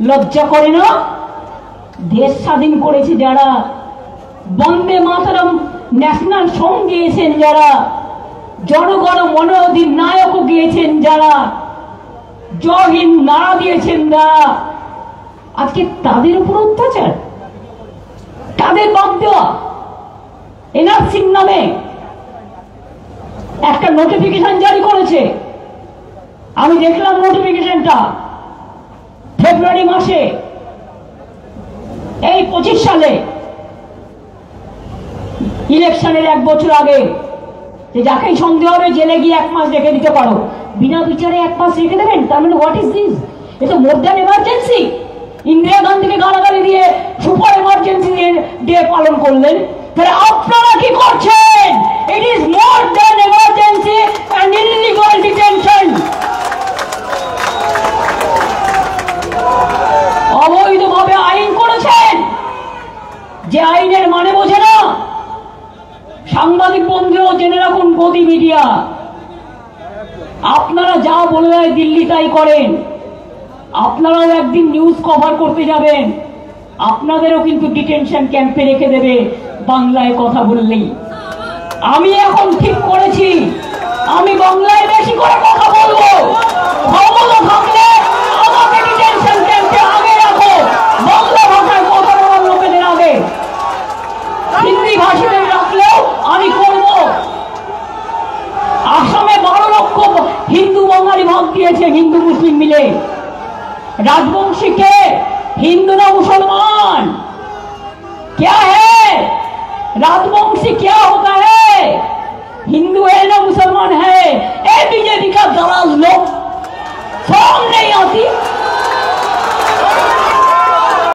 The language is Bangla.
লজ্জা করে না? দেশ স্বাধীন করেছে যারা, বন্দে মাতরম ন্যাশনাল সং গেয়েছেন যারা, জনগণ মন অধিনায়ক গিয়েছেন যারা, জয় হিন্দ নারা দিয়েছেন যারা, আজকে তাদের উপর অত্যাচার, তাদের বাদ দেওয়া। এনআরসির নামে একটা নোটিফিকেশন জারি করেছে, আমি দেখলাম নোটিফিকেশনটা ফেব্রুয়ারি মাসে, এই 25 সালে ইলেকশনের 1 বছর আগে, যে যাকেই সন্দেহ হবে জেলে গিয়ে 1 মাস রেখে দিতে পারো, বিনা বিচারে 1 মাস রেখে দেবেন? তার মানে হোয়াট ইজ দিস? এটা মোর দ্যান এমার্জেন্সি। ইন্দিরা গান্ধীকে গালাগালি দিয়ে সুপার এমার্জেন্সি ডে পালন করলেন, তাহলে আপনারা কি করছেন? It is more than emergency and illegal detention. অবৈধভাবে আইন করেছেন, যে আইনের মানে বোঝে না। সাংবাদিক বন্ধুও জেনে রাখুন, গদি মিডিয়া, আপনারা যা বলে দেয় দিল্লি তাই করেন। আপনারাও একদিন নিউজ কভার করতে যাবেন, আপনাদেরও কিন্তু ডিটেনশন ক্যাম্পে রেখে দেবে বাংলায় কথা বললেই। আমি এখন ঠিক করেছি, আমি বাংলায় বেশি করে কথা বলবো। ক্ষমতা থাকলে আমাকে ডিটেনশন ক্যাম্পে আগে রাখো, বাংলা ভাষায় কথা বলার লোকেদের আগে। হিন্দি ভাষীদের রাখলেও আমি করব। আসামে 12 লক্ষ হিন্দু বাঙালি ভাগ দিয়েছে, হিন্দু মুসলিম মিলে। राजवंशी के हिंदू ना मुसलमान क्या है? राजवंशी क्या होता है? हिंदू है ना मुसलमान है? ए बीजेपी का दलाल लोग फॉर्म नहीं आती।